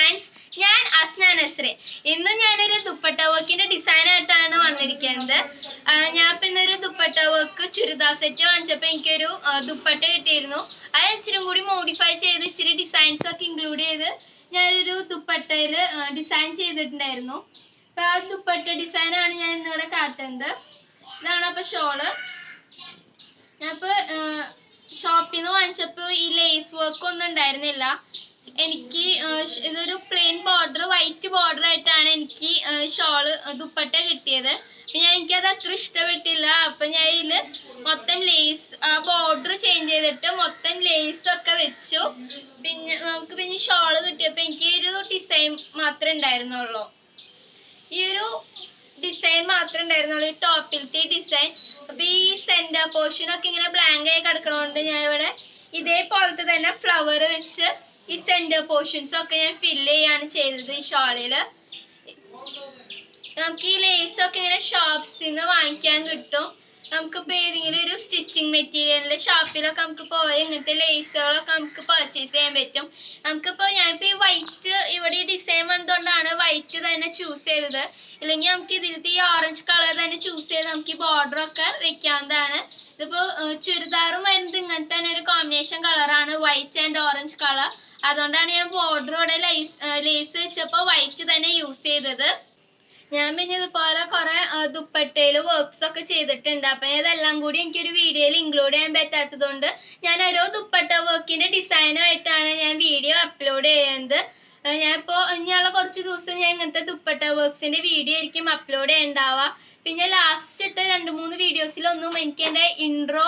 Designz. ഞാൻ അസ്ന നസ്രെ. ഇന്ന് ഞാനൊരു ദുപ്പട്ട വർക്കിന്റെ ഡിസൈൻ ആയിട്ടാണ് വന്നിരിക്കുന്നത്. ഞാൻ ഇന്നൊരു ദുപ്പട്ട വർക്ക് ചുരിദാർ സെറ്റ് വാങ്ങിച്ചപ്പോൾ എനിക്കൊരു ദുപ്പട്ട കിട്ടിയിരുന്നു. അത് ഇച്ചിരി കൂടി മോഡിഫൈ ചെയ്ത് ഇച്ചിരി ഡിസൈൻസ് ഒക്കെ ഇൻക്ലൂഡ് ചെയ്ത് ഞാനൊരു ദുപ്പട്ടയിൽ ഡിസൈൻ ചെയ്തിട്ടുണ്ടായിരുന്നു. അപ്പോൾ ആ ദുപ്പട്ട ഡിസൈനാണ് ഞാൻ ഇന്നിവിടെ കാട്ടുന്നത്. ഇതാണ് അപ്പോൾ ഷോള്. ഞാനിപ്പോൾ ഷോപ്പിൽ നിന്ന് വാങ്ങിച്ചപ്പോൾ ഈ ലേസ് വർക്ക് ഒന്നും ഉണ്ടായിരുന്നില്ല. എനിക്ക് ഇതൊരു പ്ലെയിൻ ബോർഡർ വൈറ്റ് ബോർഡർ ആയിട്ടാണ് എനിക്ക് ഷോള് ദുപ്പട്ട കിട്ടിയത്. എനിക്കത് അത്ര ഇഷ്ടപ്പെട്ടില്ല. അപ്പം ഞാൻ ഇതിൽ മൊത്തം ലേസ് ബോർഡർ ചേഞ്ച് ചെയ്തിട്ട് മൊത്തം ലേസ് ഒക്കെ വെച്ചു. നമുക്ക് ഷോള് കിട്ടിയപ്പോൾ എനിക്ക് ഒരു ഡിസൈൻ മാത്രമേ ഉണ്ടായിരുന്നുള്ളൂ. ഈ ഒരു ഡിസൈൻ മാത്രമേ ഉണ്ടായിരുന്നുള്ളൂ, ഈ ടോപ്പിലത്തെ ഡിസൈൻ. അപ്പം ഈ സെന്റർ പോർഷൻ ഒക്കെ ഇങ്ങനെ ബ്ലാങ്ക് ആയി കിടക്കണോണ്ട് ഞാൻ ഇവിടെ ഇതേപോലത്തെ തന്നെ ഫ്ലവർ വെച്ച് ഈ സെന്റർ പോർഷൻസ് ഒക്കെ ഞാൻ ഫില്ല് ചെയ്യാണ് ചെയ്തത് ഈ ഷോളില്. നമുക്ക് ഈ ലേസ് ഒക്കെ ഇങ്ങനെ ഷോപ്സിൽ നിന്ന് വാങ്ങിക്കാൻ കിട്ടും. നമുക്കിപ്പോൾ ഏതെങ്കിലും ഒരു സ്റ്റിച്ചിങ് മെറ്റീരിയലിന്റെ ഷോപ്പിലൊക്കെ നമുക്ക് പോയി ഇങ്ങനത്തെ ലേസുകളൊക്കെ നമുക്ക് പർച്ചേസ് ചെയ്യാൻ പറ്റും. നമുക്കിപ്പോൾ ഞാനിപ്പോൾ ഈ വൈറ്റ് ഇവിടെ ഈ ഡിസൈൻ വന്നതുകൊണ്ടാണ് വൈറ്റ് തന്നെ ചൂസ് ചെയ്തത്. ഇല്ലെങ്കിൽ നമുക്ക് ഇതിലത്തെ ഈ ഓറഞ്ച് കളർ തന്നെ ചൂസ് ചെയ്ത് നമുക്ക് ഈ ബോർഡർ ഒക്കെ വെക്കാവുന്നതാണ്. ഇതിപ്പോൾ ചുരിദാറും വരുന്നത് ഇങ്ങനത്തെ തന്നെ ഒരു കോമ്പിനേഷൻ കളറാണ്, വൈറ്റ് ആൻഡ് ഓറഞ്ച് കളർ. അതുകൊണ്ടാണ് ഞാൻ ബോർഡറോടെ ലേസ് വെച്ചപ്പോൾ വൈറ്റ് തന്നെ യൂസ് ചെയ്തത്. ഞാൻ ഇതുപോലെ കുറെ ദുപ്പട്ടയിൽ വർക്ക്സ് ഒക്കെ ചെയ്തിട്ടുണ്ട്. അപ്പം ഇതെല്ലാം കൂടി എനിക്കൊരു വീഡിയോയിൽ ഇൻക്ലൂഡ് ചെയ്യാൻ പറ്റാത്തത് കൊണ്ട് ഞാൻ ഓരോ ദുപ്പട്ട വർക്കിന്റെ ഡിസൈനുമായിട്ടാണ് ഞാൻ വീഡിയോ അപ്ലോഡ് ചെയ്യുന്നത്. ഞാനിപ്പോൾ ഇനിയുള്ള കുറച്ച് ദിവസം ഞാൻ ഇങ്ങനത്തെ ദുപ്പട്ട വർക്ക്സിന്റെ വീഡിയോ ആയിരിക്കും അപ്ലോഡ് ചെയ്യണ്ടാവുക. പിന്നെ ലാസ്റ്റ് ഇട്ട 2-3 വീഡിയോസിലൊന്നും എനിക്ക് എൻ്റെ ഇൻട്രോ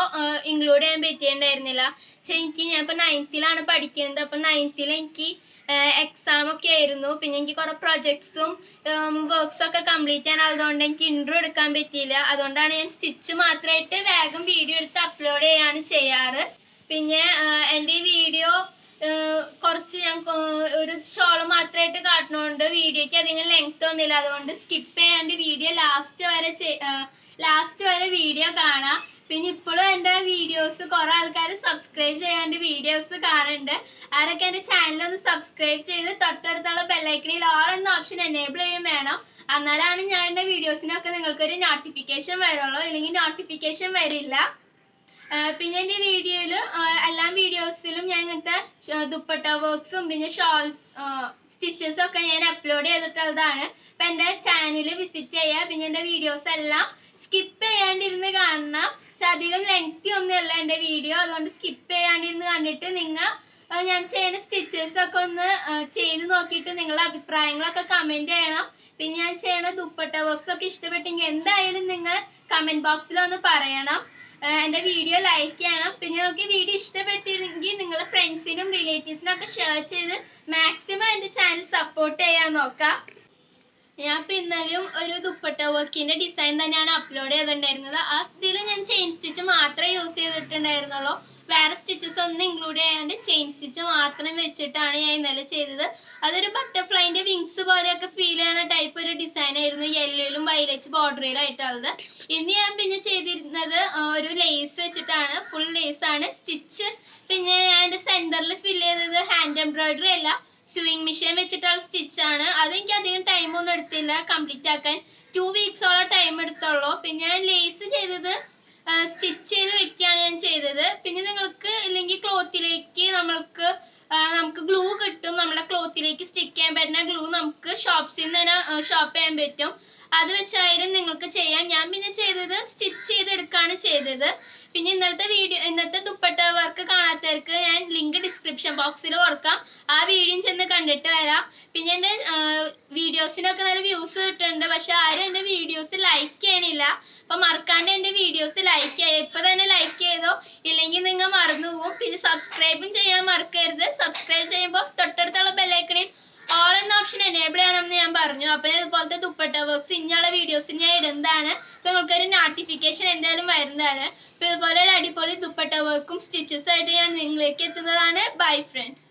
ഇൻക്ലൂഡ് ചെയ്യാൻ പറ്റിയിട്ടുണ്ടായിരുന്നില്ല. ഞാനിപ്പോൾ 9th പഠിക്കുന്നത്. അപ്പം 9th എനിക്ക് എക്സാം ഒക്കെ ആയിരുന്നു. പിന്നെ എനിക്ക് കുറെ പ്രൊജക്ട്സും വർക്ക്സ് ഒക്കെ കംപ്ലീറ്റ് ചെയ്യാനുള്ളതുകൊണ്ട് എനിക്ക് ഇൻട്രോ എടുക്കാൻ പറ്റിയില്ല. അതുകൊണ്ടാണ് ഞാൻ സ്റ്റിച്ച് മാത്രമായിട്ട് വേഗം വീഡിയോ എടുത്ത് അപ്ലോഡ് ചെയ്യാണ് ചെയ്യാറ്. പിന്നെ എൻ്റെ ഈ വീഡിയോ കുറച്ച് ഞാൻ ഒരു ഷോള് മാത്രമായിട്ട് കാട്ടുന്നതുകൊണ്ട് വീഡിയോയ്ക്ക് അധികം ലെങ്ത് ഒന്നുമില്ല. അതുകൊണ്ട് സ്കിപ്പ് ചെയ്യാണ്ട് വീഡിയോ ലാസ്റ്റ് വരെ വീഡിയോ കാണാം. പിന്നെ ഇപ്പോഴും എൻ്റെ വീഡിയോസ് കുറെ ആൾക്കാർ സബ്സ്ക്രൈബ് ചെയ്യാണ്ട് വീഡിയോസ് കാണുന്നുണ്ട്. ആരൊക്കെ എൻ്റെ ചാനലൊന്ന് സബ്സ്ക്രൈബ് ചെയ്ത് തൊട്ടടുത്തുള്ള ബെല്ലൈക്കണിൽ ഓൾ എന്ന ഓപ്ഷൻ എനേബിൾ ചെയ്യും വേണം. എന്നാലാണ് ഞാൻ എൻ്റെ വീഡിയോസിനൊക്കെ നിങ്ങൾക്കൊരു നോട്ടിഫിക്കേഷൻ വരുള്ളൂ, ഇല്ലെങ്കിൽ നോട്ടിഫിക്കേഷൻ വരില്ല. പിന്നെ എൻ്റെ വീഡിയോയിൽ എല്ലാ വീഡിയോസിലും ഞാൻ ഇങ്ങനത്തെ ദുപ്പട്ട വർക്ക്സും പിന്നെ ഷോൾസ് സ്റ്റിച്ചസും ഒക്കെ ഞാൻ അപ്ലോഡ് ചെയ്തിട്ടുള്ളതാണ്. അപ്പം എൻ്റെ ചാനൽ വിസിറ്റ് ചെയ്യുക. പിന്നെ എൻ്റെ വീഡിയോസ് എല്ലാം സ്കിപ്പ് ചെയ്യാണ്ടിരുന്ന് കാണണം. അധികം ലെങ്തി ഒന്നുമല്ല എൻ്റെ വീഡിയോ. അതുകൊണ്ട് സ്കിപ്പ് ചെയ്യാണ്ടിരുന്ന് കണ്ടിട്ട് നിങ്ങൾ ഞാൻ ചെയ്യുന്ന സ്റ്റിച്ചസ് ഒക്കെ ഒന്ന് ചെയ്ത് നോക്കിയിട്ട് നിങ്ങളുടെ അഭിപ്രായങ്ങളൊക്കെ കമൻറ്റ് ചെയ്യണം. പിന്നെ ഞാൻ ചെയ്യുന്ന ദുപ്പട്ട വർക്ക്സ് ഒക്കെ ഇഷ്ടപ്പെട്ടെങ്കിൽ എന്തായാലും നിങ്ങൾ കമൻറ്റ് ബോക്സിൽ ഒന്ന് പറയണം. എൻ്റെ വീഡിയോ ലൈക്ക് ചെയ്യണം. പിന്നെ നിങ്ങൾക്ക് ഈ വീഡിയോ ഇഷ്ടപ്പെട്ടിരുന്നെങ്കിൽ നിങ്ങളുടെ ഫ്രണ്ട്സിനും റിലേറ്റീവ്സിനും ഒക്കെ ഷെയർ ചെയ്ത് മാക്സിമം എൻ്റെ ചാനൽ സപ്പോർട്ട് ചെയ്യാൻ നോക്കാം. ഞാൻ ഇന്നലെയും ഒരു ദുപ്പട്ട വർക്കിന്റെ ഡിസൈൻ തന്നെയാണ് അപ്ലോഡ് ചെയ്തിട്ടുണ്ടായിരുന്നത്. അതിൽ ഞാൻ ചെയിൻ സ്റ്റിച്ച് മാത്രമേ യൂസ് ചെയ്തിട്ടുണ്ടായിരുന്നുള്ളൂ. വേറെ സ്റ്റിച്ചസ് ഒന്നും ഇൻക്ലൂഡ് ചെയ്യാണ്ട് ചെയിൻ സ്റ്റിച്ച് മാത്രം വെച്ചിട്ടാണ് ഞാൻ ഇന്നലെ ചെയ്തത്. അതൊരു ബട്ടർഫ്ലൈന്റെ വിങ്സ് പോലെയൊക്കെ ഫീൽ ചെയ്യുന്ന ടൈപ്പ് ഒരു ഡിസൈൻ ആയിരുന്നു, യെല്ലോയിലും വയലറ്റ് ബോർഡറിലായിട്ടുള്ളത്. ഇന്ന് ഞാൻ പിന്നെ ചെയ്തിരുന്നത് ഒരു ലേസ് വെച്ചിട്ടാണ്, ഫുൾ ലേസ് ആണ് സ്റ്റിച്ച്. പിന്നെ ഞാൻ എൻ്റെ സെന്ററിൽ ഫിൽ ചെയ്തത് ഹാൻഡ് എംബ്രോയിഡറി അല്ല, സ്വിങ് മെഷീൻ വെച്ചിട്ടുള്ള സ്റ്റിച്ചാണ്. അതെനിക്ക് അധികം ടൈമൊന്നും എടുത്തില്ല കംപ്ലീറ്റ് ആക്കാൻ. 2 വീക്സോളം ടൈം എടുത്തുള്ളൂ. പിന്നെ ഞാൻ ലേസ് ചെയ്തത് സ്റ്റിച്ച് ചെയ്ത് വെക്കുകയാണ് ഞാൻ ചെയ്തത്. പിന്നെ നിങ്ങൾക്ക് ഇല്ലെങ്കിൽ ക്ലോത്തിലേക്ക് നമുക്ക് ഗ്ലൂ കിട്ടും. നമ്മുടെ ക്ലോത്തിലേക്ക് സ്റ്റിക്ക് ചെയ്യാൻ പറ്റുന്ന ഗ്ലൂ നമുക്ക് ഷോപ്സിൽ നിന്ന് തന്നെ ഷോപ്പ് ചെയ്യാൻ പറ്റും. അത് വെച്ചായാലും നിങ്ങൾക്ക് ചെയ്യാം. ഞാൻ പിന്നെ ചെയ്തത് സ്റ്റിച്ച് ചെയ്തെടുക്കുകയാണ് ചെയ്തത്. പിന്നെ ഇന്നത്തെ ദുപ്പട്ട വർക്ക് കാണാത്തവർക്ക് ഞാൻ ലിങ്ക് ഡിസ്ക്രിപ്ഷൻ ബോക്സിൽ കൊടുക്കാം. ആ വീഡിയോ ചെന്ന് കണ്ടിട്ട് വരാം. പിന്നെ എൻ്റെ വീഡിയോസിനൊക്കെ നല്ല വ്യൂസ് കിട്ടുന്നുണ്ട്. പക്ഷെ ആരും എൻ്റെ വീഡിയോസ് ലൈക്ക് ചെയ്യണില്ല. അപ്പം മറക്കാണ്ട് എൻ്റെ വീഡിയോസ് ലൈക്ക് ചെയ്യുക. ഇപ്പം തന്നെ ലൈക്ക് ചെയ്തോ, ഇല്ലെങ്കിൽ നിങ്ങൾ മറന്നു പോകും. പിന്നെ സബ്സ്ക്രൈബും ചെയ്യാൻ മറക്കരുത്. സബ്സ്ക്രൈബ് ചെയ്യുമ്പോൾ തൊട്ടടുത്തുള്ള ബെല്ലൈക്കണിൽ ഓൾ എന്ന ഓപ്ഷൻ എനേബിൾ ചെയ്യണമെന്ന് ഞാൻ പറഞ്ഞു. അപ്പം ഇതുപോലത്തെ ദുപ്പട്ട വർക്ക്സ് ഇനിയുള്ള വീഡിയോസ് ഞാൻ ഇടുന്നതാണ്. അപ്പം നിങ്ങൾക്കൊരു നോട്ടിഫിക്കേഷൻ എന്തായാലും വരുന്നതാണ്. അപ്പം ഇതുപോലെ ഒരു അടിപൊളി ദുപ്പട്ട വർക്കും സ്റ്റിച്ചസും ആയിട്ട് ഞാൻ നിങ്ങളിലേക്ക് എത്തുന്നതാണ്. Bye friends.